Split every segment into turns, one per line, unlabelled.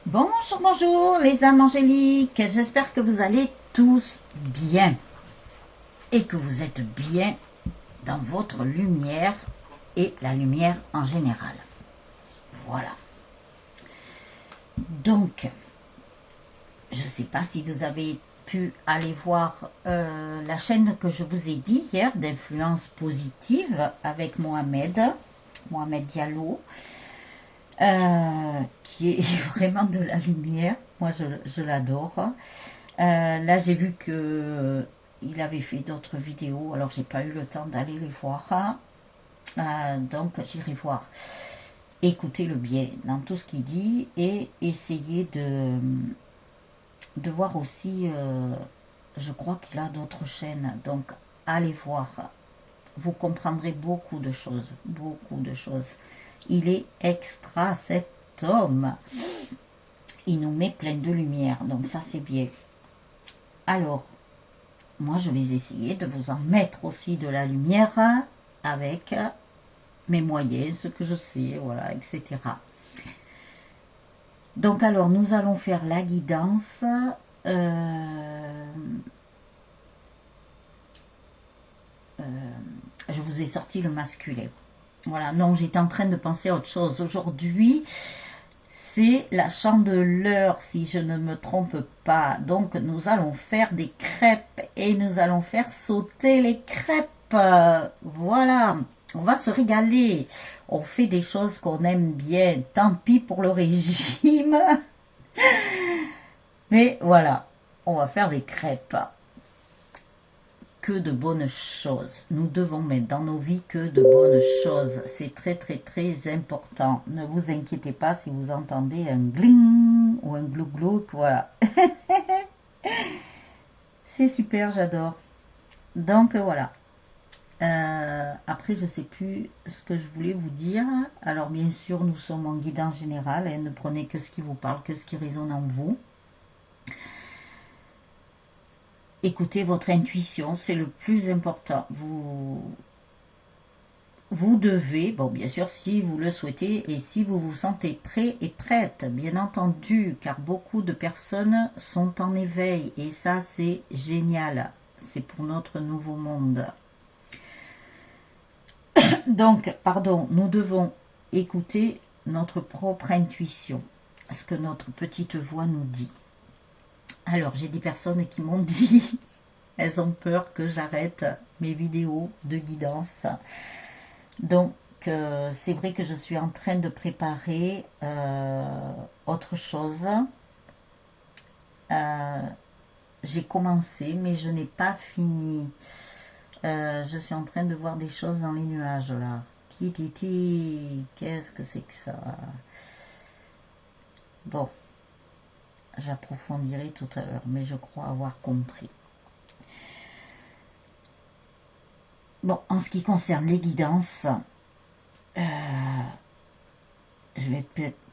Bonjour, bonjour les âmes angéliques, j'espère que vous allez tous bien et que vous êtes bien dans votre lumière et la lumière en général. Voilà. Donc, je ne sais pas si vous avez pu aller voir la chaîne que je vous ai dit hier d'influence positive avec Mohamed Diallo. Qui est vraiment de la lumière. Moi, je l'adore. Là, j'ai vu que il avait fait d'autres vidéos, alors j'ai pas eu le temps d'aller les voir. Donc, j'irai voir. Écoutez-le bien dans tout ce qu'il dit et essayez de voir aussi. Je crois qu'il a d'autres chaînes, donc allez voir. Vous comprendrez beaucoup de choses, beaucoup de choses. Il est extra cet homme. Il nous met plein de lumière, donc ça c'est bien. Alors, moi je vais essayer de vous en mettre aussi de la lumière avec mes moyens, ce que je sais, voilà, etc. Donc alors, nous allons faire la guidance. Je vous ai sorti le masculin. Voilà, non, j'étais en train de penser à autre chose. Aujourd'hui, c'est la chandeleur, si je ne me trompe pas. Donc, nous allons faire des crêpes et nous allons faire sauter les crêpes. Voilà, on va se régaler. On fait des choses qu'on aime bien. Tant pis pour le régime. Mais voilà, on va faire des crêpes. Que de bonnes choses. Nous devons mettre dans nos vies que de bonnes choses. C'est très très très important. Ne vous inquiétez pas si vous entendez un gling ou un glou-glou. Voilà. C'est super, j'adore. Donc voilà. Après, je ne sais plus ce que je voulais vous dire. Alors bien sûr, nous sommes en guide en général. Ne prenez que ce qui vous parle, que ce qui résonne en vous. Écoutez votre intuition, c'est le plus important. Vous devez, bon bien sûr si vous le souhaitez et si vous vous sentez prêt et prête, bien entendu, car beaucoup de personnes sont en éveil et ça c'est génial. C'est pour notre nouveau monde. Donc, pardon, nous devons écouter notre propre intuition, ce que notre petite voix nous dit. Alors, j'ai des personnes qui m'ont dit, elles ont peur que j'arrête mes vidéos de guidance. Donc, c'est vrai que je suis en train de préparer autre chose. J'ai commencé, mais je n'ai pas fini. Je suis en train de voir des choses dans les nuages, là. Kititi, qu'est-ce que c'est que ça? Bon, j'approfondirai tout à l'heure, mais je crois avoir compris. Bon, en ce qui concerne les guidances, je vais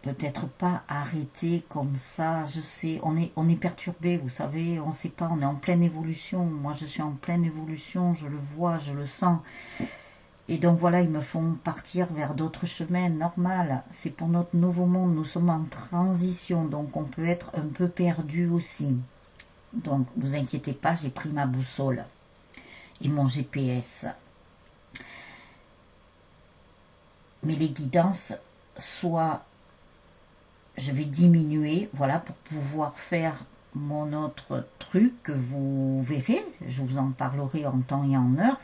peut-être pas arrêter comme ça. Je sais, on est perturbé, vous savez, on ne sait pas, on est en pleine évolution. Moi, je suis en pleine évolution, je le vois, je le sens. Et donc voilà, ils me font partir vers d'autres chemins, normal. C'est pour notre nouveau monde, nous sommes en transition, donc on peut être un peu perdu aussi. Donc, vous inquiétez pas, j'ai pris ma boussole et mon GPS. Mais les guidances, soit je vais diminuer, voilà, pour pouvoir faire mon autre truc que vous verrez. Je vous en parlerai en temps et en heure.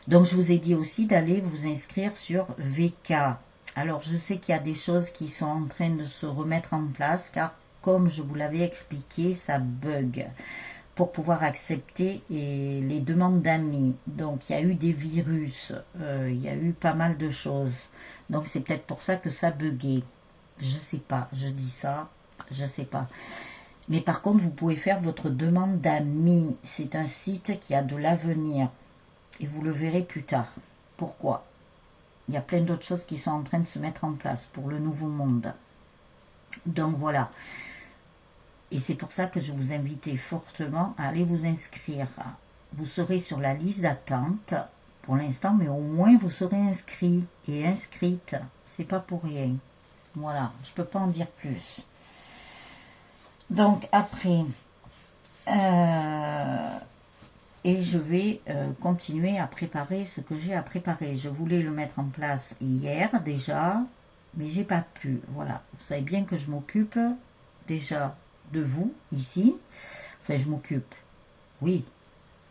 Donc, je vous ai dit aussi d'aller vous inscrire sur VK. Alors, je sais qu'il y a des choses qui sont en train de se remettre en place, car comme je vous l'avais expliqué, ça bug pour pouvoir accepter les demandes d'amis. Donc, il y a eu des virus, il y a eu pas mal de choses. Donc, c'est peut-être pour ça que ça buguait. Je sais pas, je dis ça, je sais pas. Mais par contre, vous pouvez faire votre demande d'amis. C'est un site qui a de l'avenir. Et vous le verrez plus tard. Pourquoi? Il y a plein d'autres choses qui sont en train de se mettre en place pour le nouveau monde. Donc voilà. Et c'est pour ça que je vous invite fortement à aller vous inscrire. Vous serez sur la liste d'attente pour l'instant, mais au moins vous serez inscrit et inscrite. C'est pas pour rien. Voilà, je peux pas en dire plus. Donc après, et je vais continuer à préparer ce que j'ai à préparer. Je voulais le mettre en place hier déjà, mais j'ai pas pu. Voilà, vous savez bien que je m'occupe déjà de vous ici. Enfin, je m'occupe. Oui,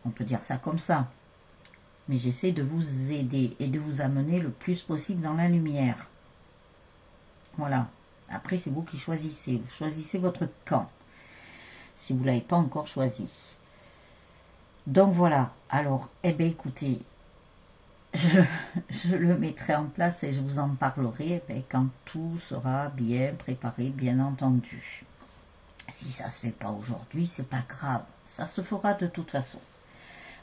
on peut dire ça comme ça. Mais j'essaie de vous aider et de vous amener le plus possible dans la lumière. Voilà. Après, c'est vous qui choisissez. Vous choisissez votre camp. Si vous ne l'avez pas encore choisi. Donc voilà. Alors, eh bien écoutez, je le mettrai en place et je vous en parlerai quand tout sera bien préparé, bien entendu. Si ça ne se fait pas aujourd'hui, c'est pas grave. Ça se fera de toute façon.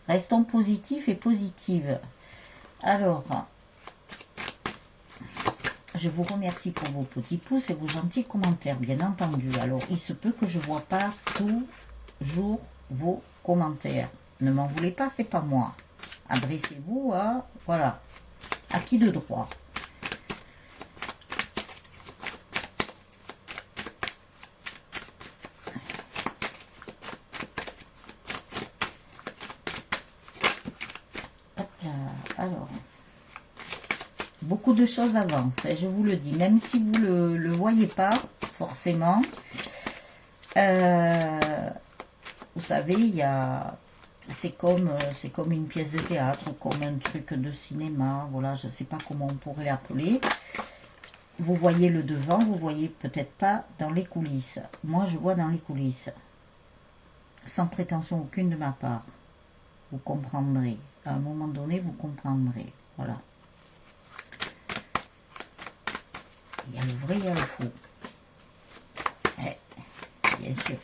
Restons positifs et positives. Alors, je vous remercie pour vos petits pouces et vos gentils commentaires, bien entendu. Alors, il se peut que je ne vois pas toujours vos commentaires. Ne m'en voulez pas, c'est pas moi. Adressez-vous à, voilà, à qui de droit. Hop là, alors... Beaucoup de choses avancent, je vous le dis, même si vous ne le voyez pas, forcément. Vous savez, c'est comme une pièce de théâtre, comme un truc de cinéma, voilà, je ne sais pas comment on pourrait l'appeler. Vous voyez le devant, vous voyez peut-être pas dans les coulisses. Moi, je vois dans les coulisses, sans prétention aucune de ma part. Vous comprendrez, à un moment donné, vous comprendrez, voilà. Il y a le vrai, il y a le faux. Bien sûr.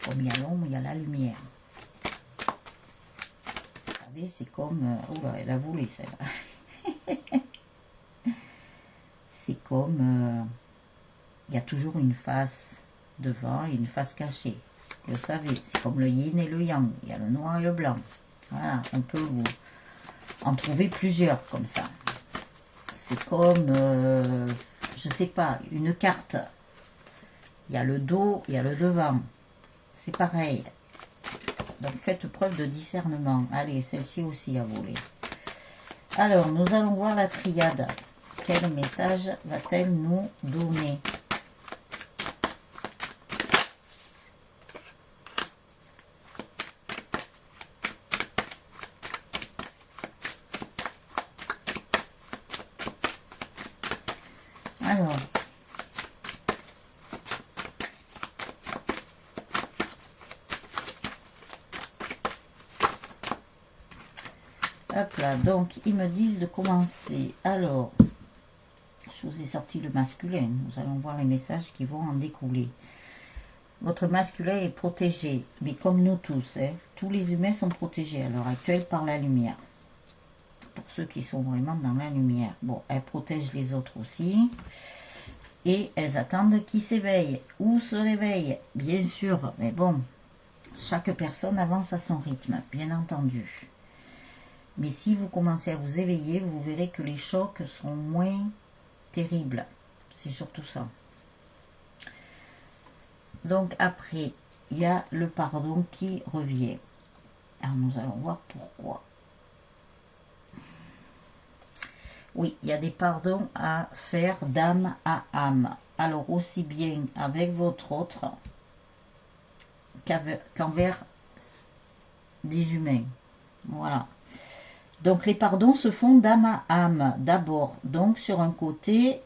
Comme il y a l'ombre, il y a la lumière. Vous savez, c'est comme... oh là, elle a volé, celle-là. C'est comme... il y a toujours une face devant et une face cachée. Vous le savez, c'est comme le yin et le yang. Il y a le noir et le blanc. Voilà, on peut vous en trouver plusieurs comme ça. C'est comme, je sais pas, une carte. Il y a le dos, il y a le devant. C'est pareil. Donc faites preuve de discernement. Allez, celle-ci aussi a volé. Alors, nous allons voir la triade. Quel message va-t-elle nous donner ? Alors, hop là, donc ils me disent de commencer. Alors, je vous ai sorti le masculin. Nous allons voir les messages qui vont en découler. Votre masculin est protégé, mais comme nous tous, tous les humains sont protégés à l'heure actuelle par la lumière. Pour ceux qui sont vraiment dans la lumière. Bon, elles protègent les autres aussi. Et elles attendent qu'ils s'éveillent ou se réveillent, bien sûr. Mais bon, chaque personne avance à son rythme, bien entendu. Mais si vous commencez à vous éveiller, vous verrez que les chocs seront moins terribles. C'est surtout ça. Donc après, il y a le pardon qui revient. Alors nous allons voir pourquoi. Oui, il y a des pardons à faire d'âme à âme. Alors aussi bien avec votre autre qu'envers des humains. Voilà. Donc les pardons se font d'âme à âme d'abord. Donc sur un côté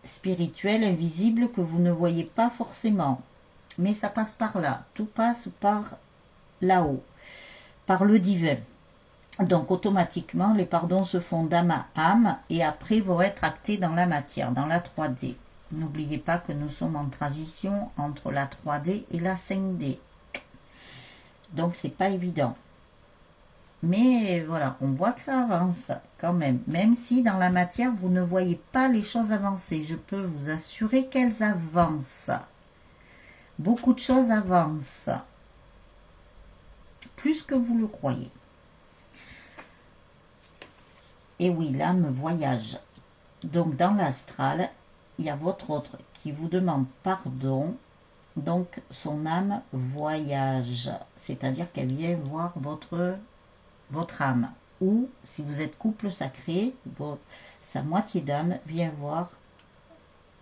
spirituel, invisible que vous ne voyez pas forcément. Mais ça passe par là. Tout passe par là-haut. Par le divin. Donc automatiquement, les pardons se font d'âme à âme et après vont être actés dans la matière, dans la 3D. N'oubliez pas que nous sommes en transition entre la 3D et la 5D. Donc c'est pas évident. Mais voilà, on voit que ça avance quand même. Même si dans la matière, vous ne voyez pas les choses avancer. Je peux vous assurer qu'elles avancent. Beaucoup de choses avancent. Plus que vous le croyez. Et oui, l'âme voyage. Donc dans l'astral, il y a votre autre qui vous demande pardon Donc son âme voyage, c'est-à-dire qu'elle vient voir votre âme. Ou si vous êtes couple sacré, sa moitié d'âme vient voir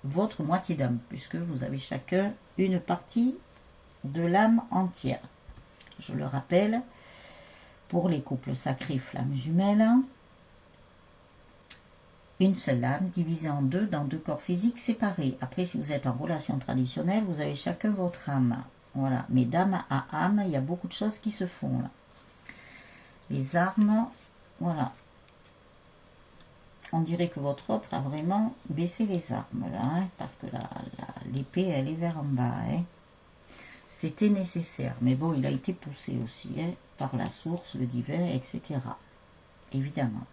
votre moitié d'âme, puisque vous avez chacun une partie de l'âme entière. Je le rappelle, pour les couples sacrés flammes jumelles, une seule âme divisée en deux dans deux corps physiques séparés. Après, si vous êtes en relation traditionnelle, vous avez chacun votre âme. Voilà, mais d'âme à âme, il y a beaucoup de choses qui se font là. Les armes, voilà. On dirait que votre autre a vraiment baissé les armes là, hein, parce que l'épée, elle est vers en bas. Hein. C'était nécessaire, mais bon, il a été poussé aussi hein, par la source, le divin, etc. Évidemment.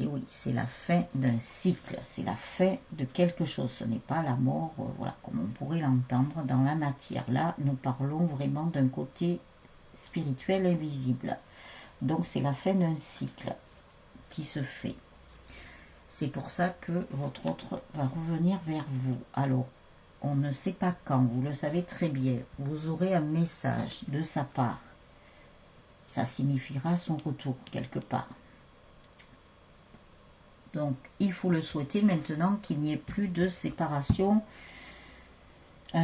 Et oui, c'est la fin d'un cycle, c'est la fin de quelque chose. Ce n'est pas la mort, voilà, comme on pourrait l'entendre dans la matière. Là, nous parlons vraiment d'un côté spirituel invisible. Donc, c'est la fin d'un cycle qui se fait. C'est pour ça que votre autre va revenir vers vous. Alors, on ne sait pas quand, vous le savez très bien. Vous aurez un message de sa part. Ça signifiera son retour quelque part. Donc, il faut le souhaiter maintenant qu'il n'y ait plus de séparation comme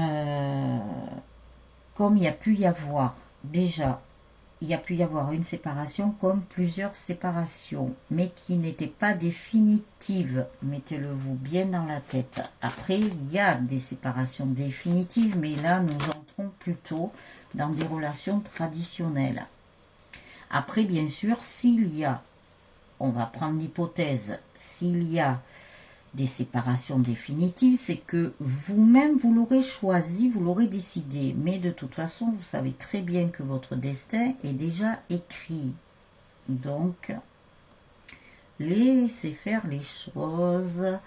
il y a pu y avoir. Déjà, il y a pu y avoir une séparation comme plusieurs séparations, mais qui n'étaient pas définitives. Mettez-le vous bien dans la tête. Après, il y a des séparations définitives, mais là, nous entrons plutôt dans des relations traditionnelles. Après, bien sûr, s'il y a, on va prendre l'hypothèse, s'il y a des séparations définitives, c'est que vous-même, vous l'aurez choisi, vous l'aurez décidé. Mais de toute façon, vous savez très bien que votre destin est déjà écrit. Donc, laissez faire les choses,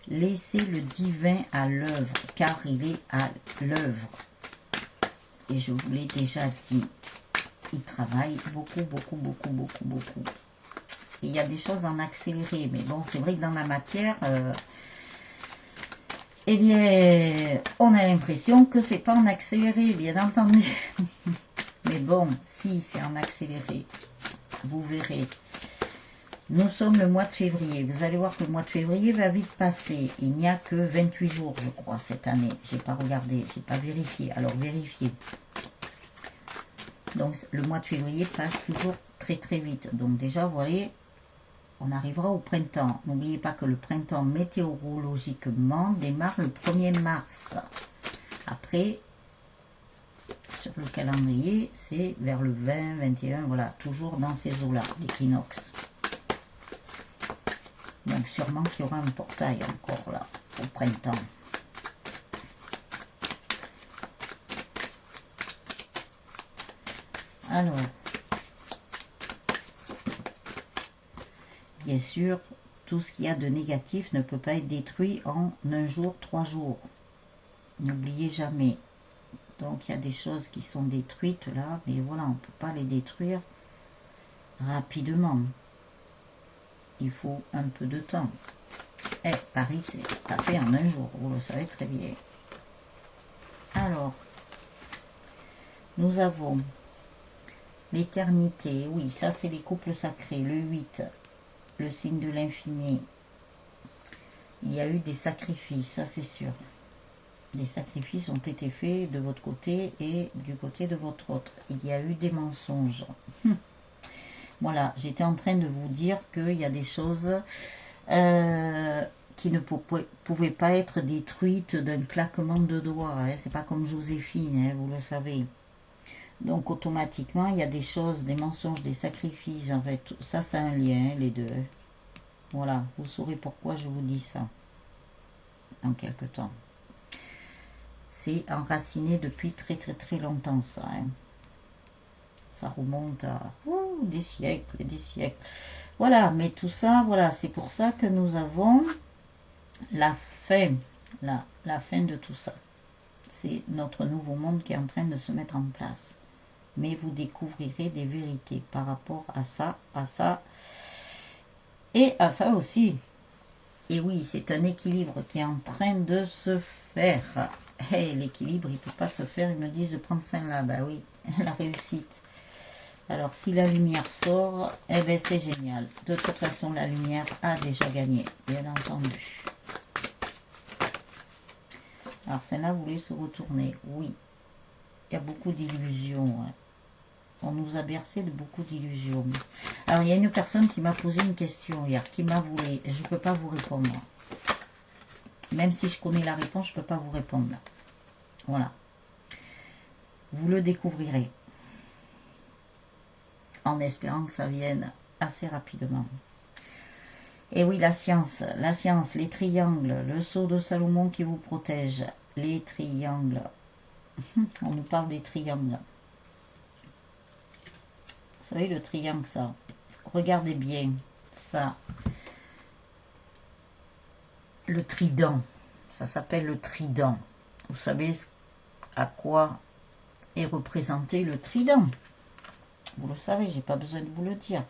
laissez le divin à l'œuvre, car il est à l'œuvre. Et je vous l'ai déjà dit, il travaille beaucoup, beaucoup, beaucoup, beaucoup, beaucoup. Il y a des choses en accéléré, mais bon, c'est vrai que dans la matière, eh bien, on a l'impression que c'est pas en accéléré, bien entendu. Mais bon, si c'est en accéléré, vous verrez. Nous sommes le mois de février. Vous allez voir que le mois de février va vite passer. Il n'y a que 28 jours, je crois, cette année. Je n'ai pas regardé, je n'ai pas vérifié. Alors, vérifiez. Donc, le mois de février passe toujours très, très vite. Donc, déjà, vous voyez, on arrivera au printemps. N'oubliez pas que le printemps météorologiquement démarre le 1er mars. Après, sur le calendrier, c'est vers le 20, 21, voilà, toujours dans ces eaux-là, l'équinoxe. Donc sûrement qu'il y aura un portail encore là, au printemps. Alors, bien sûr, tout ce qu'il y a de négatif ne peut pas être détruit en un jour, 3 jours. N'oubliez jamais. Donc, il y a des choses qui sont détruites là, mais voilà, on ne peut pas les détruire rapidement. Il faut un peu de temps. Et Paris, c'est pas fait en un jour, vous le savez très bien. Alors, nous avons l'éternité. Oui, ça, c'est les couples sacrés. Le 8. Le signe de l'infini. Il y a eu des sacrifices, ça c'est sûr. Des sacrifices ont été faits de votre côté et du côté de votre autre. Il y a eu des mensonges. Voilà, j'étais en train de vous dire qu'il y a des choses qui ne pouvaient pas être détruites d'un claquement de doigts. Hein. C'est pas comme Joséphine, hein, vous le savez. Donc automatiquement, il y a des choses, des mensonges, des sacrifices. En fait, ça, c'est un lien, les deux. Voilà, vous saurez pourquoi je vous dis ça dans quelque temps. C'est enraciné depuis très très très longtemps, ça. Hein. Ça remonte à des siècles et des siècles. Voilà, mais tout ça, voilà, c'est pour ça que nous avons la fin, la fin de tout ça. C'est notre nouveau monde qui est en train de se mettre en place. Mais vous découvrirez des vérités par rapport à ça et à ça aussi. Et oui, c'est un équilibre qui est en train de se faire. Hey, l'équilibre, il ne peut pas se faire. Ils me disent de prendre ça là. Bah oui, la réussite. Alors, si la lumière sort, eh ben c'est génial. De toute façon, la lumière a déjà gagné, bien entendu. Alors, celle-là voulait se retourner. Oui, il y a beaucoup d'illusions. Hein. On nous a bercé de beaucoup d'illusions. Alors, il y a une personne qui m'a posé une question hier, qui m'a voulu. Je ne peux pas vous répondre. Même si je connais la réponse, je ne peux pas vous répondre. Voilà. Vous le découvrirez. En espérant que ça vienne assez rapidement. Et oui, la science, les triangles, le sceau de Salomon qui vous protège, les triangles. On nous parle des triangles. Vous savez, le triangle, ça. Regardez bien, ça. Le trident, ça s'appelle le trident. Vous savez à quoi est représenté le trident. Vous le savez, j'ai pas besoin de vous le dire.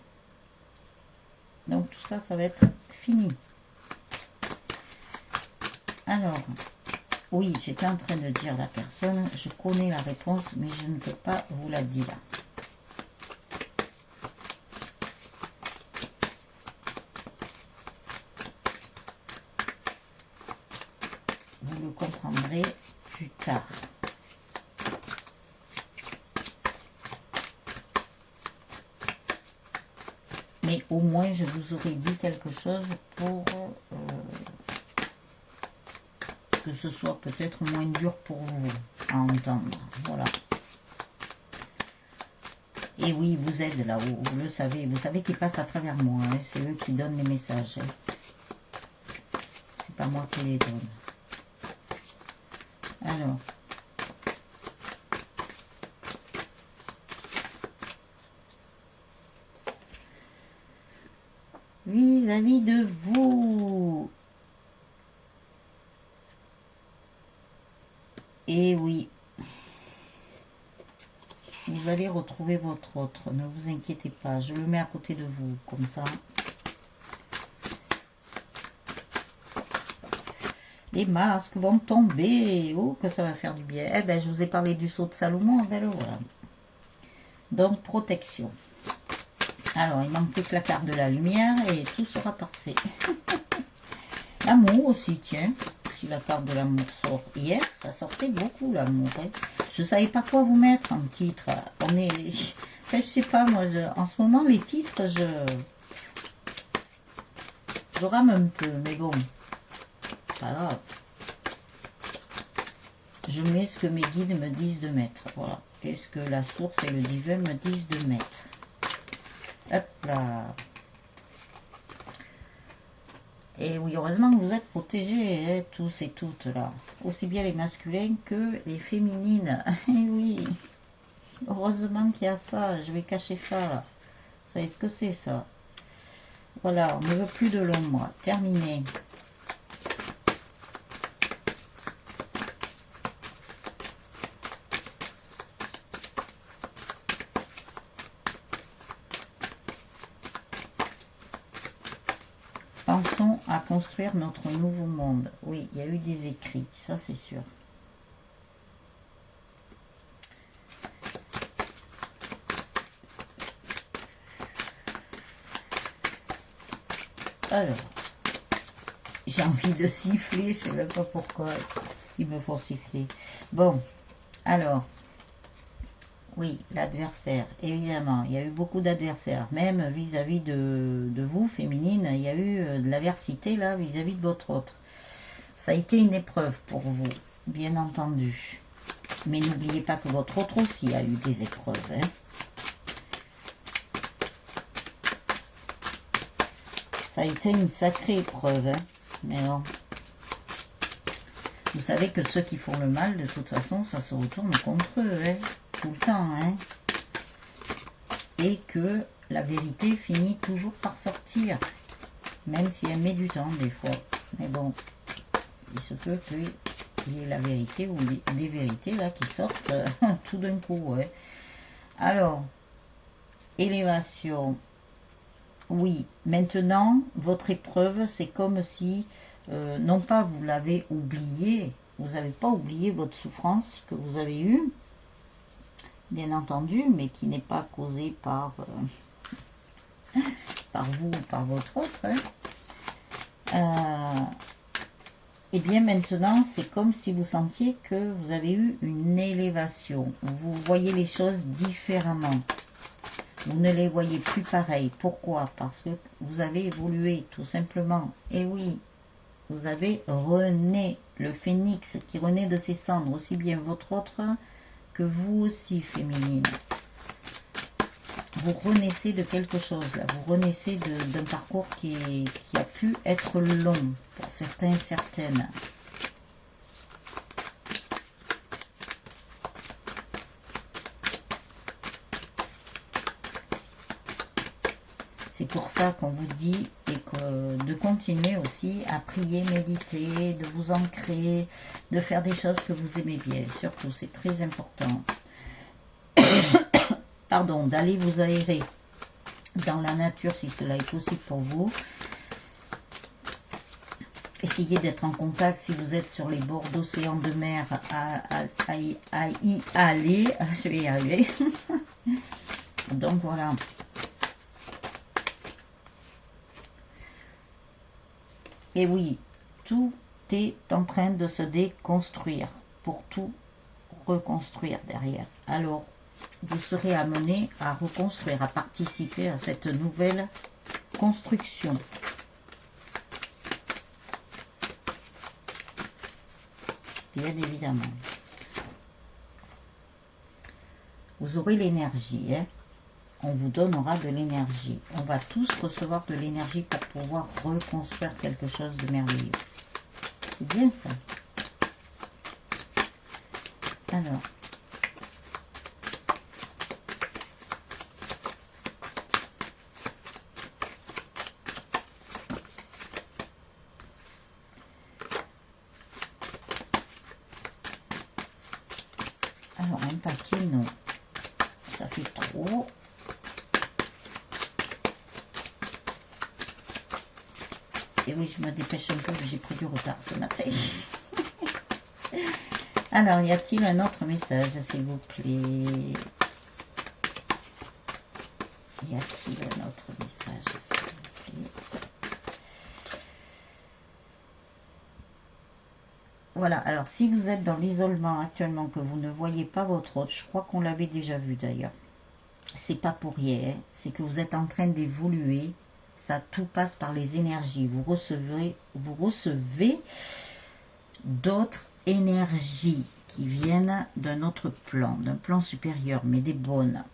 Donc tout ça, ça va être fini. Alors, oui, j'étais en train de dire à la personne, je connais la réponse, mais je ne peux pas vous la dire. Vous le comprendrez plus tard. Mais au moins, je vous aurais dit quelque chose pour que ce soit peut-être moins dur pour vous à entendre. Voilà. Et oui, vous êtes là-haut, vous le savez. Vous savez qu'ils passent à travers moi. Hein, c'est eux qui donnent les messages. Hein. C'est pas moi qui les donne. Alors. Vis-à-vis de vous. Et oui. Vous allez retrouver votre autre. Ne vous inquiétez pas. Je le mets à côté de vous, comme ça. Les masques vont tomber. Oh, que ça va faire du bien. Eh bien, je vous ai parlé du sceau de Salomon. Ben le voilà. Donc, protection. Alors, il manque plus que la carte de la lumière et tout sera parfait. L'amour aussi, tiens. Si la carte de l'amour sort hier, ça sortait beaucoup l'amour. Hein. Je ne savais pas quoi vous mettre en titre. On est... Enfin, je sais pas, moi, en ce moment, les titres, je rame un peu, mais bon. Pas grave. Je mets ce que mes guides me disent de mettre. Voilà. Et ce que la source et le divin me disent de mettre. Hop là. Et oui, heureusement que vous êtes protégés, hein, tous et toutes là. Aussi bien les masculins que les féminines. Et oui. Heureusement qu'il y a ça. Je vais cacher ça là. Vous savez ce que c'est ça? Voilà, on ne veut plus de l'ombre. Terminé. Pensons à construire notre nouveau monde. Oui, il y a eu des écrits, ça c'est sûr. Alors, j'ai envie de siffler, je ne sais même pas pourquoi ils me font siffler. Bon, alors, oui, l'adversaire, évidemment, il y a eu beaucoup d'adversaires, même vis-à-vis de vous, féminine, il y a eu de l'aversité là, vis-à-vis de votre autre. Ça a été une épreuve pour vous, bien entendu. Mais n'oubliez pas que votre autre aussi a eu des épreuves. Hein. Ça a été une sacrée épreuve. Hein. Mais bon. Vous savez que ceux qui font le mal, de toute façon, ça se retourne contre eux. Hein. Tout le temps. Hein. Et que la vérité finit toujours par sortir. Même si elle met du temps, des fois. Mais bon, il se peut qu'il y ait la vérité ou des vérités là qui sortent tout d'un coup. Ouais. Alors, élévation. Oui, maintenant, votre épreuve, c'est comme si, non pas vous l'avez oublié, vous n'avez pas oublié votre souffrance que vous avez eue, bien entendu, mais qui n'est pas causée par, par vous ou par votre autre. Et bien maintenant, c'est comme si vous sentiez que vous avez eu une élévation. Vous voyez les choses différemment. Vous ne les voyez plus pareilles. Pourquoi? Parce que vous avez évolué, tout simplement. Et oui, vous avez rené, le phénix qui renaît de ses cendres, aussi bien votre autre que vous aussi, féminine. Vous renaissez de quelque chose, là. Vous renaissez d'un parcours qui a pu être long pour certains et certaines. C'est pour ça qu'on vous dit de continuer aussi à prier, méditer, de vous ancrer, de faire des choses que vous aimez bien. Surtout, c'est très important. Pardon, d'aller vous aérer dans la nature si cela est possible pour vous. Essayez d'être en contact si vous êtes sur les bords d'océan, de mer, à y aller. Je vais y arriver. Donc voilà. Et oui, tout est en train de se déconstruire pour tout reconstruire derrière. Alors, vous serez amené à reconstruire, à participer à cette nouvelle construction. Bien évidemment. Vous aurez l'énergie, hein. On vous donnera de l'énergie. On va tous recevoir de l'énergie pour pouvoir reconstruire quelque chose de merveilleux. C'est bien ça. Alors. Alors, un papier, non. Ça fait trop. Et oui, je me dépêche un peu, j'ai pris du retard ce matin. Alors, y a-t-il un autre message, s'il vous plaît? Y a-t-il un autre message, s'il vous plaît? Voilà, alors si vous êtes dans l'isolement actuellement, que vous ne voyez pas votre hôte, je crois qu'on l'avait déjà vu d'ailleurs. C'est pas pour rien, c'est que vous êtes en train d'évoluer. Ça, tout passe par les énergies. Vous recevez d'autres énergies qui viennent d'un autre plan, d'un plan supérieur, mais des bonnes.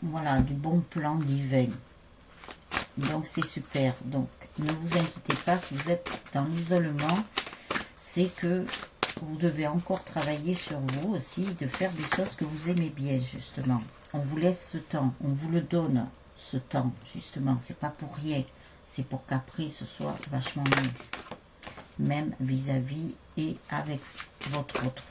Voilà, du bon plan divin. Donc, c'est super. Donc, ne vous inquiétez pas si vous êtes dans l'isolement. C'est que vous devez encore travailler sur vous aussi, de faire des choses que vous aimez bien, justement. On vous laisse ce temps, on vous le donne. Ce temps, justement, c'est pas pour rien, c'est pour qu'après ce soit vachement mieux, même vis-à-vis et avec votre autre.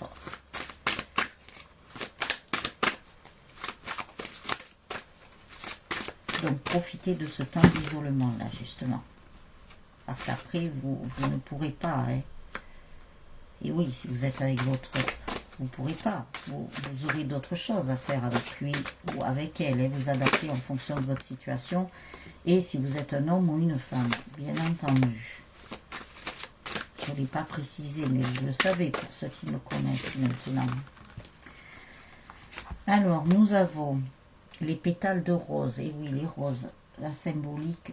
Donc profitez de ce temps d'isolement là, justement, parce qu'après vous ne pourrez pas, hein. Et oui, si vous êtes avec votre, vous ne pourrez pas, vous aurez d'autres choses à faire avec lui ou avec elle, et vous adapter en fonction de votre situation, et si vous êtes un homme ou une femme, bien entendu. Je ne l'ai pas précisé, mais vous le savez pour ceux qui me connaissent maintenant. Alors, nous avons les pétales de rose, et oui, les roses, la symbolique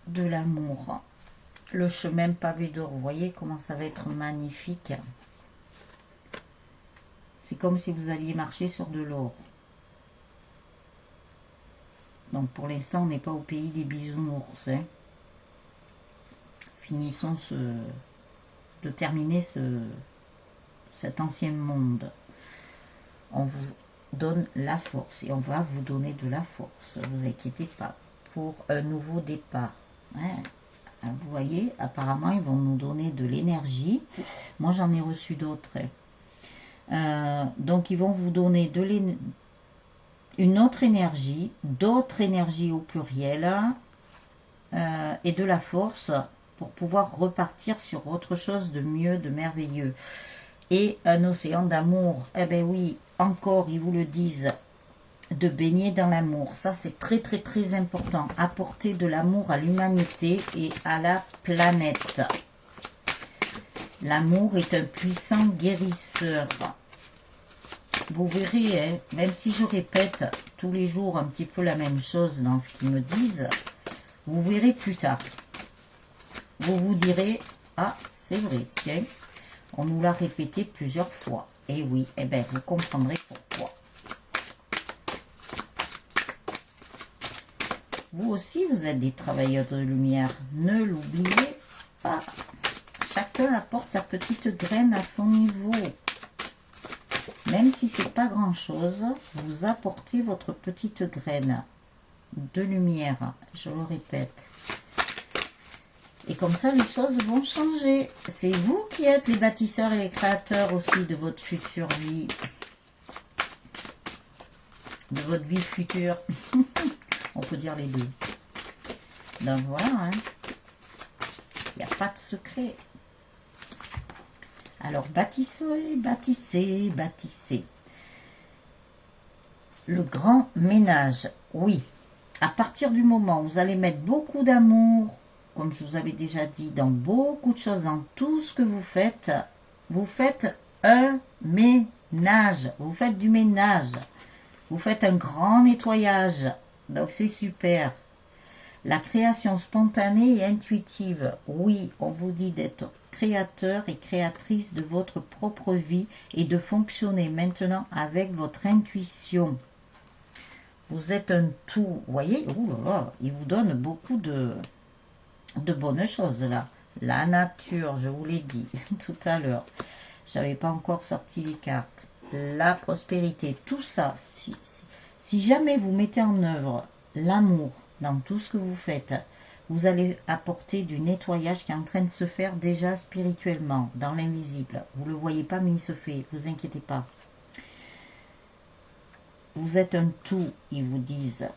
de l'amour. Le chemin pavé d'or, vous voyez comment ça va être magnifique. C'est comme si vous alliez marcher sur de l'or. Donc pour l'instant, on n'est pas au pays des bisounours, hein. Finissons de terminer cet ancien monde. On vous donne la force et on va vous donner de la force. Ne vous inquiétez pas pour un nouveau départ, hein. Vous voyez, apparemment, ils vont nous donner de l'énergie. Moi, j'en ai reçu d'autres. Donc, ils vont vous donner une autre énergie, d'autres énergies au pluriel, et de la force pour pouvoir repartir sur autre chose de mieux, de merveilleux. et un océan d'amour. Eh bien oui, encore, ils vous le disent, de baigner dans l'amour. Ça, c'est très, très, très important. Apporter de l'amour à l'humanité et à la planète. L'amour est un puissant guérisseur. Vous verrez, hein, même si je répète tous les jours un petit peu la même chose dans ce qu'ils me disent, vous verrez plus tard. Vous vous direz, ah, c'est vrai, tiens, on nous l'a répété plusieurs fois. Et oui, eh bien, vous comprendrez pourquoi. Vous aussi, vous êtes des travailleurs de lumière. Ne l'oubliez pas. Chacun apporte sa petite graine à son niveau. Même si c'est pas grand-chose, vous apportez votre petite graine de lumière. Je le répète. Et comme ça, les choses vont changer. C'est vous qui êtes les bâtisseurs et les créateurs aussi de votre future vie. De votre vie future. On peut dire les deux. Donc voilà, hein. Il n'y a pas de secret. Alors, bâtissez, bâtissez, bâtissez. Le grand ménage, oui. À partir du moment où vous allez mettre beaucoup d'amour, comme je vous avais déjà dit, dans beaucoup de choses, dans tout ce que vous faites un ménage. Vous faites du ménage. Vous faites un grand nettoyage. Donc, c'est super. La création spontanée et intuitive. Oui, on vous dit d'être créateur et créatrice de votre propre vie et de fonctionner maintenant avec votre intuition. Vous êtes un tout. Vous voyez, ouh là là, il vous donne beaucoup de bonnes choses là. La nature, je vous l'ai dit tout à l'heure. Je n'avais pas encore sorti les cartes. La prospérité, tout ça. Si jamais vous mettez en œuvre l'amour dans tout ce que vous faites, vous allez apporter du nettoyage qui est en train de se faire déjà spirituellement, dans l'invisible. Vous ne le voyez pas, mais il se fait, ne vous inquiétez pas. Vous êtes un tout, ils vous disent.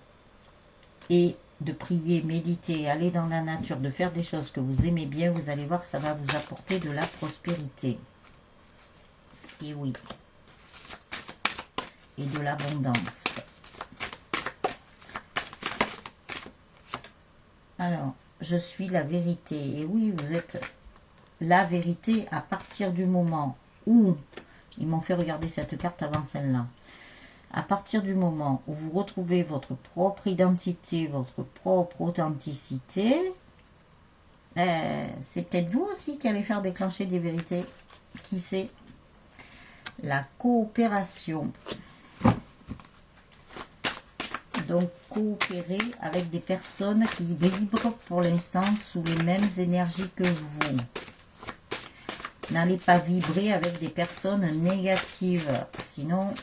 Et de prier, méditer, aller dans la nature, de faire des choses que vous aimez bien, vous allez voir que ça va vous apporter de la prospérité. Et oui. Et de l'abondance. Alors, je suis la vérité. Et oui, vous êtes la vérité à partir du moment où, ils m'ont fait regarder cette carte avant celle-là, à partir du moment où vous retrouvez votre propre identité, votre propre authenticité, c'est peut-être vous aussi qui allez faire déclencher des vérités. Qui sait? La coopération. Donc, coopérer avec des personnes qui vibrent pour l'instant sous les mêmes énergies que vous. N'allez pas vibrer avec des personnes négatives. Sinon,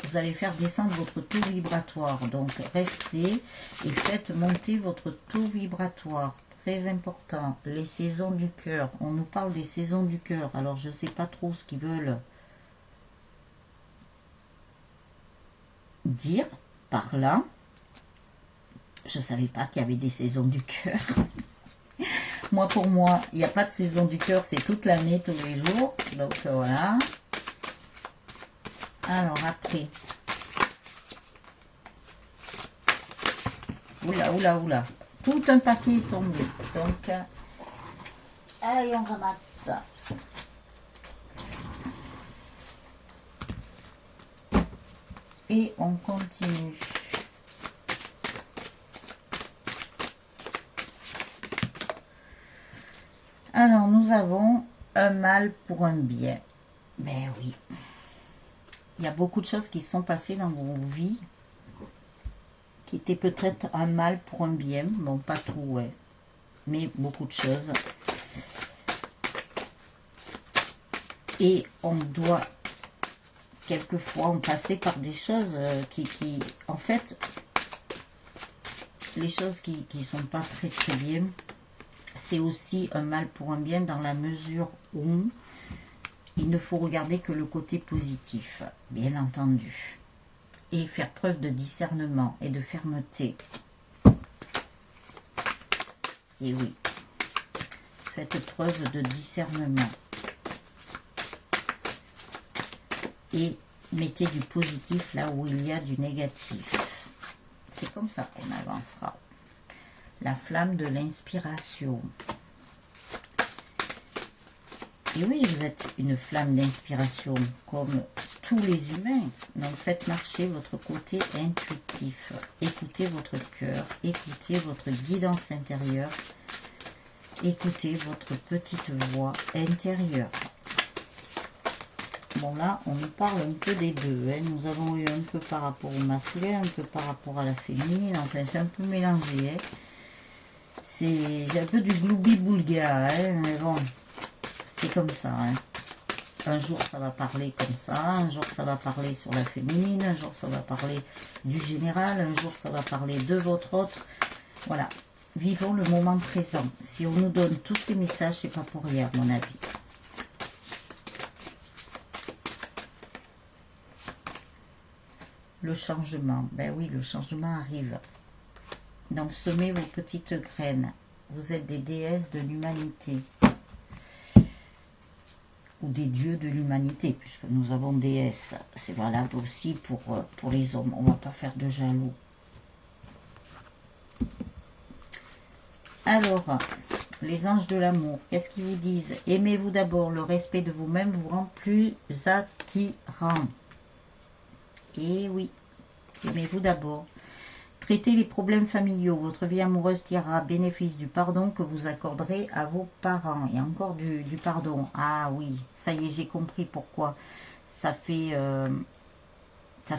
vous allez faire descendre votre taux vibratoire. Donc, restez et faites monter votre taux vibratoire. Très important. Les saisons du cœur. On nous parle des saisons du cœur. Alors, je ne sais pas trop ce qu'ils veulent dire par là. Je ne savais pas qu'il y avait des saisons du cœur. Moi, pour moi, il n'y a pas de saison du cœur, c'est toute l'année, tous les jours. Donc, voilà. Alors, après. Oula, oula, oula. Tout un paquet est tombé. Donc, allez, on ramasse ça. Et on continue. Alors, nous avons un mal pour un bien. Ben oui. Il y a beaucoup de choses qui sont passées dans vos vies qui étaient peut-être un mal pour un bien. Bon, pas tout, ouais. Mais beaucoup de choses. Et on doit quelquefois en passer par des choses qui en fait, les choses qui sont pas très très bien, c'est aussi un mal pour un bien dans la mesure où il ne faut regarder que le côté positif, bien entendu. Et faire preuve de discernement et de fermeté. Et oui, faites preuve de discernement. et mettez du positif là où il y a du négatif. C'est comme ça qu'on avancera. La flamme de l'inspiration. Et oui, vous êtes une flamme d'inspiration comme tous les humains. Donc faites marcher votre côté intuitif. Écoutez votre cœur, écoutez votre guidance intérieure, écoutez votre petite voix intérieure. Bon là, on nous parle un peu des deux. Hein. Nous avons eu un peu par rapport au masculin, un peu par rapport à la féminine. Enfin, c'est un peu mélangé. Hein. C'est un peu du gloubi-boulga. Hein. Mais bon, c'est comme ça. Hein. Un jour, ça va parler comme ça. Un jour, ça va parler sur la féminine. Un jour, ça va parler du général. Un jour, ça va parler de votre autre. Voilà. Vivons le moment présent. Si on nous donne tous ces messages, c'est pas pour rien, à mon avis. Le changement. Ben oui, le changement arrive. Donc, semez vos petites graines. Vous êtes des déesses de l'humanité. Ou des dieux de l'humanité, puisque nous avons déesses. C'est valable aussi pour les hommes. On ne va pas faire de jaloux. Alors, les anges de l'amour, qu'est-ce qu'ils vous disent? Aimez-vous d'abord. Le respect de vous-même vous rend plus attirant. Et oui, aimez-vous d'abord. Traitez les problèmes familiaux. Votre vie amoureuse tirera bénéfice du pardon que vous accorderez à vos parents. Et encore du pardon. Ah oui, ça y est, j'ai compris pourquoi. Ça fait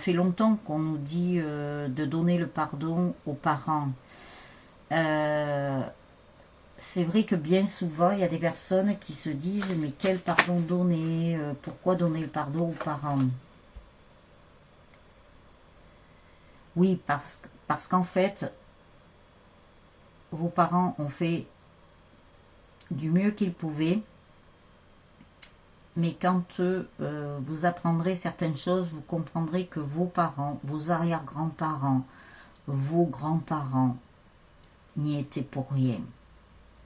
longtemps qu'on nous dit de donner le pardon aux parents. C'est vrai que bien souvent, il y a des personnes qui se disent « Mais quel pardon donner? Pourquoi donner le pardon aux parents ?» Oui, parce qu'en fait, vos parents ont fait du mieux qu'ils pouvaient, mais quand vous apprendrez certaines choses, vous comprendrez que vos parents, vos arrière-grands-parents, vos grands-parents n'y étaient pour rien.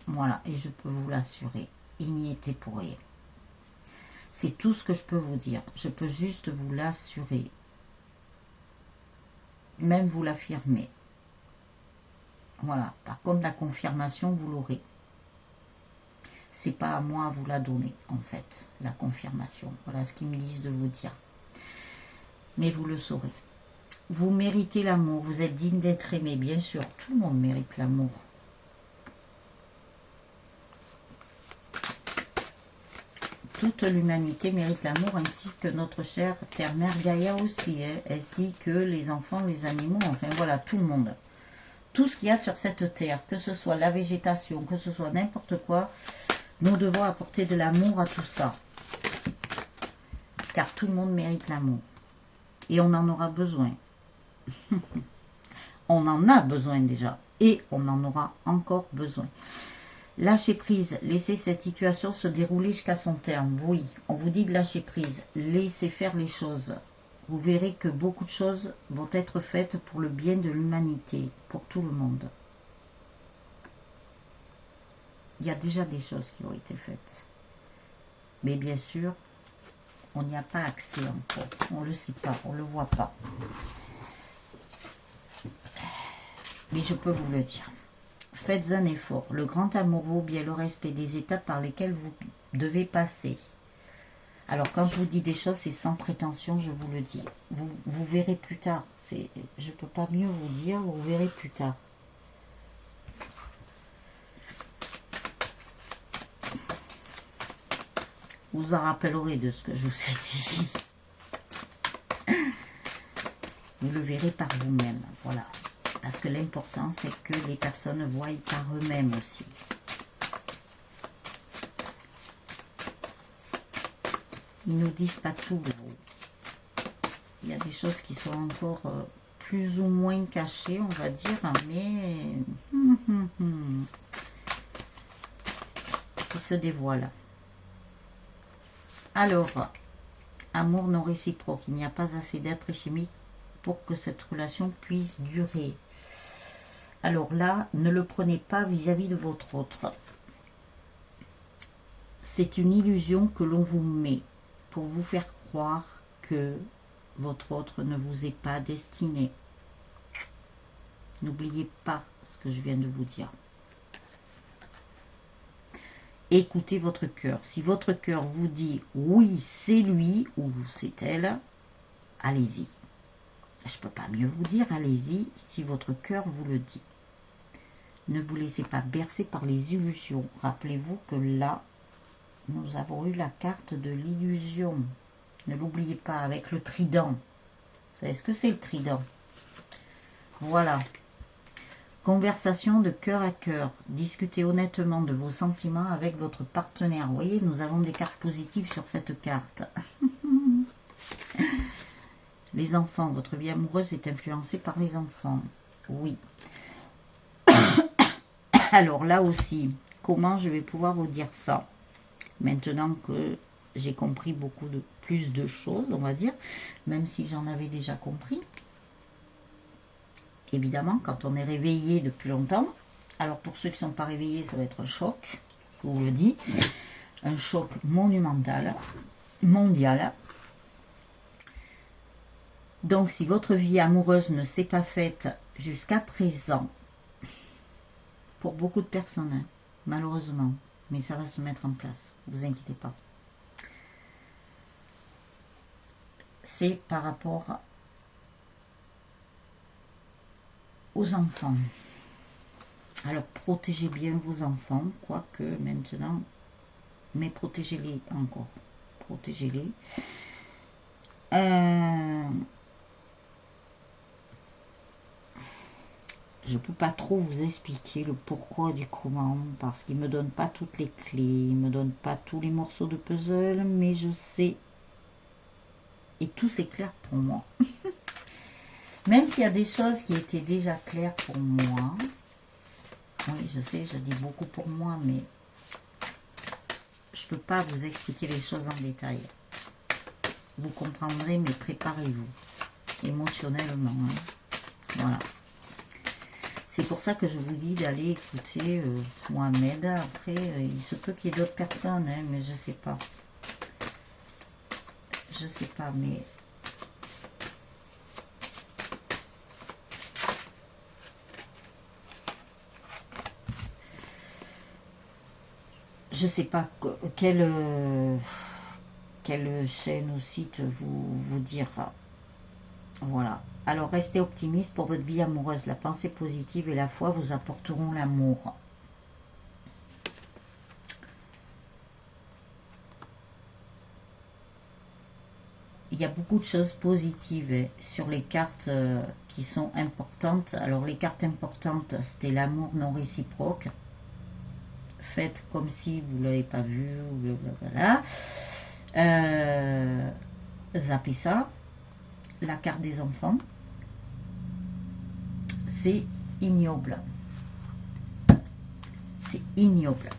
Voilà, et je peux vous l'assurer, ils n'y étaient pour rien. C'est tout ce que je peux vous dire, je peux juste vous l'assurer. Même vous l'affirmer. Voilà. Par contre, la confirmation, vous l'aurez. C'est pas à moi à vous la donner, en fait, la confirmation. Voilà ce qu'ils me disent de vous dire. Mais vous le saurez. Vous méritez l'amour. Vous êtes digne d'être aimé, bien sûr. Tout le monde mérite l'amour. Toute l'humanité mérite l'amour, ainsi que notre chère terre-mère Gaïa aussi, hein, ainsi que les enfants, les animaux, enfin voilà, tout le monde. Tout ce qu'il y a sur cette terre, que ce soit la végétation, que ce soit n'importe quoi, nous devons apporter de l'amour à tout ça. Car tout le monde mérite l'amour. Et on en aura besoin. On en a besoin déjà. Et on en aura encore besoin. Lâcher prise, laissez cette situation se dérouler jusqu'à son terme. Oui, on vous dit de lâcher prise, laissez faire les choses. Vous verrez que beaucoup de choses vont être faites pour le bien de l'humanité, pour tout le monde. Il y a déjà des choses qui ont été faites. Mais bien sûr, on n'y a pas accès encore. On ne le sait pas, on ne le voit pas. Mais je peux vous le dire. Faites un effort. Le grand amour vaut bien le respect des étapes par lesquelles vous devez passer. Alors, quand je vous dis des choses, c'est sans prétention, je vous le dis. Vous verrez plus tard. Je ne peux pas mieux vous dire, vous verrez plus tard. Vous vous en rappellerez de ce que je vous ai dit. Vous le verrez par vous-même. Voilà. Parce que l'important, c'est que les personnes voient par eux-mêmes aussi. Ils ne nous disent pas tout. Il y a des choses qui sont encore plus ou moins cachées, on va dire, mais qui se dévoilent. Alors, amour non réciproque. Il n'y a pas assez d'être chimique pour que cette relation puisse durer. Alors là, ne le prenez pas vis-à-vis de votre autre. C'est une illusion que l'on vous met pour vous faire croire que votre autre ne vous est pas destiné. N'oubliez pas ce que je viens de vous dire. Écoutez votre cœur. Si votre cœur vous dit oui, c'est lui ou c'est elle, allez-y. Je ne peux pas mieux vous dire, allez-y si votre cœur vous le dit. Ne vous laissez pas bercer par les illusions. Rappelez-vous que là, nous avons eu la carte de l'illusion. Ne l'oubliez pas, avec le trident. Vous savez ce que c'est le trident? Voilà. Conversation de cœur à cœur. Discutez honnêtement de vos sentiments avec votre partenaire. Vous voyez, nous avons des cartes positives sur cette carte. Les enfants. Votre vie amoureuse est influencée par les enfants. Oui. Alors là aussi, comment je vais pouvoir vous dire ça? Maintenant que j'ai compris beaucoup plus de choses, on va dire, même si j'en avais déjà compris. Évidemment, quand on est réveillé depuis longtemps, alors pour ceux qui ne sont pas réveillés, ça va être un choc, je vous le dis, un choc monumental, mondial. Donc, si votre vie amoureuse ne s'est pas faite jusqu'à présent, pour beaucoup de personnes, hein, malheureusement, mais ça va se mettre en place, ne vous inquiétez pas. C'est par rapport aux enfants. Alors, protégez bien vos enfants, quoique maintenant, mais protégez-les encore. Protégez-les. Je ne peux pas trop vous expliquer le pourquoi du comment, parce qu'il ne me donne pas toutes les clés, il ne me donne pas tous les morceaux de puzzle, mais je sais, et tout c'est clair pour moi. Même s'il y a des choses qui étaient déjà claires pour moi, oui je sais, je dis beaucoup pour moi, mais je ne peux pas vous expliquer les choses en détail. Vous comprendrez, mais préparez-vous, émotionnellement, hein. Voilà. C'est pour ça que je vous dis d'aller écouter Mohamed. Après, il se peut qu'il y ait d'autres personnes, hein, mais je sais pas. Je sais pas, mais... Je sais pas quelle chaîne ou site vous dira. Voilà. Alors, restez optimiste pour votre vie amoureuse. La pensée positive et la foi vous apporteront l'amour. Il y a beaucoup de choses positives sur les cartes qui sont importantes. Alors, les cartes importantes, c'était l'amour non réciproque. Faites comme si vous ne l'avez pas vu. Voilà. Zappez ça. La carte des enfants. C'est ignoble. C'est ignoble.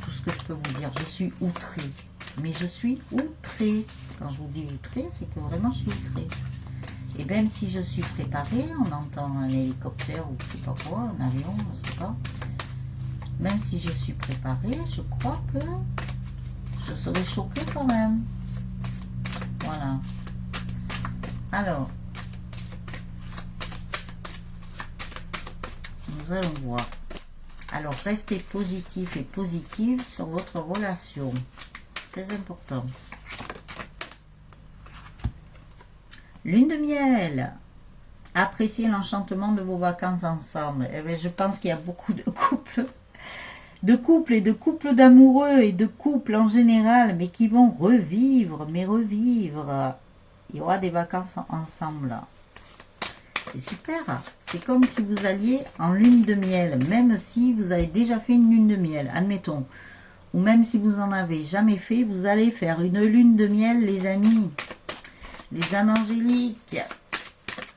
Tout ce que je peux vous dire. Je suis outrée. Mais je suis outrée. Quand je vous dis outrée, c'est que vraiment je suis outrée. Et même si je suis préparée, on entend un hélicoptère ou je sais pas quoi, un avion, je sais pas. Même si je suis préparée, je crois que je serai choquée quand même. Voilà. Alors, nous allons voir. Alors, restez positif et positive sur votre relation. Très important. Lune de miel. Appréciez l'enchantement de vos vacances ensemble. Eh bien, je pense qu'il y a beaucoup de couples et de couples d'amoureux et de couples en général, mais qui vont revivre, Il y aura des vacances ensemble. C'est super. C'est comme si vous alliez en lune de miel, même si vous avez déjà fait une lune de miel, admettons. Ou même si vous n'en avez jamais fait, vous allez faire une lune de miel, les amis. Les âmes angéliques.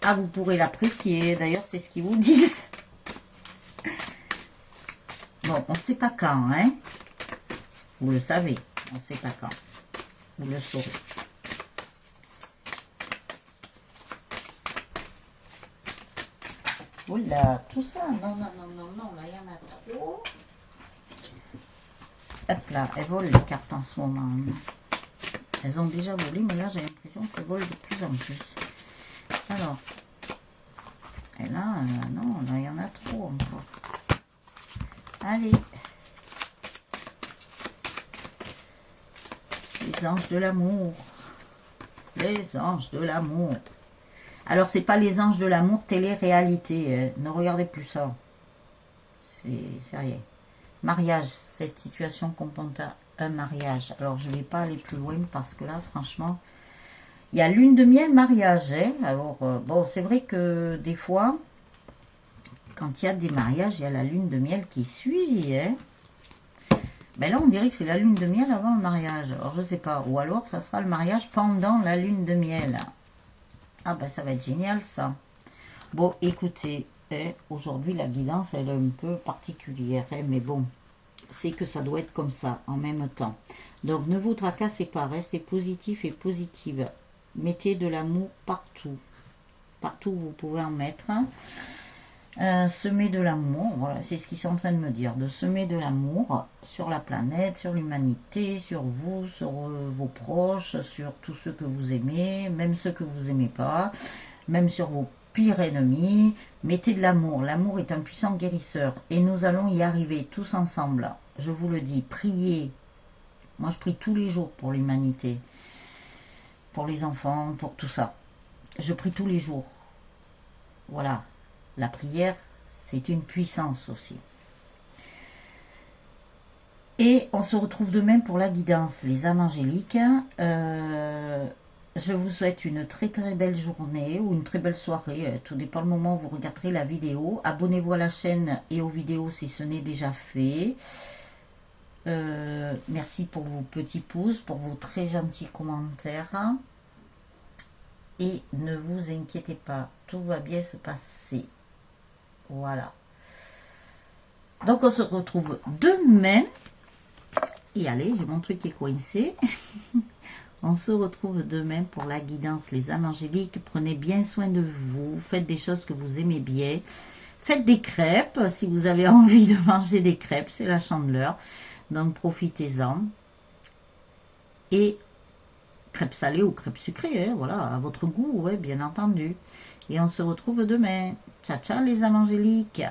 Ah, vous pourrez l'apprécier. D'ailleurs, c'est ce qu'ils vous disent. Bon, on ne sait pas quand, hein. Vous le savez. On ne sait pas quand. Vous le saurez. Oula, tout ça. Non, là, il y en a trop. Hop là, elles volent les cartes en ce moment. Elles ont déjà volé, mais là j'ai l'impression qu'elles volent de plus en plus. Alors, et là, non, là il y en a trop encore. Allez. Les anges de l'amour. Les anges de l'amour. Alors, c'est pas les anges de l'amour télé-réalité. Ne regardez plus ça. C'est rien. Mariage. Cette situation comporte un mariage. Alors, je vais pas aller plus loin parce que là, franchement, il y a lune de miel, mariage. Hein. Alors, bon, c'est vrai que des fois, quand il y a des mariages, il y a la lune de miel qui suit. Hein. Ben là, on dirait que c'est la lune de miel avant le mariage. Alors, je sais pas. Ou alors, ça sera le mariage pendant la lune de miel. Ah ben, ça va être génial, ça. Bon, écoutez, hein, aujourd'hui, la guidance, elle est un peu particulière. Hein, mais bon, c'est que ça doit être comme ça, en même temps. Donc, ne vous tracassez pas. Restez positif et positive. Mettez de l'amour partout. Partout où vous pouvez en mettre. Semer de l'amour, voilà, c'est ce qu'ils sont en train de me dire, de semer de l'amour sur la planète, sur l'humanité, sur vous, sur vos proches, sur tous ceux que vous aimez, même ceux que vous n'aimez pas, même sur vos pires ennemis. Mettez de l'amour. L'amour est un puissant guérisseur et nous allons y arriver tous ensemble. Je vous le dis, priez. Moi, je prie tous les jours pour l'humanité, pour les enfants, pour tout ça. Je prie tous les jours. Voilà. La prière, c'est une puissance aussi. Et on se retrouve demain pour la guidance, les âmes angéliques. Je vous souhaite une très très belle journée ou une très belle soirée. Tout dépend le moment où vous regarderez la vidéo. Abonnez-vous à la chaîne et aux vidéos si ce n'est déjà fait. Merci pour vos petits pouces, pour vos très gentils commentaires. Et ne vous inquiétez pas, tout va bien se passer. Voilà. Donc on se retrouve demain. Et allez, j'ai mon truc qui est coincé. On se retrouve demain pour la guidance, les âmes angéliques. Prenez bien soin de vous. Faites des choses que vous aimez bien. Faites des crêpes si vous avez envie de manger des crêpes. C'est la chandeleur. Donc profitez-en. Et crêpes salées ou crêpes sucrées. Hein, voilà, à votre goût, ouais, bien entendu. Et on se retrouve demain. Ciao, ciao les âmes angéliques.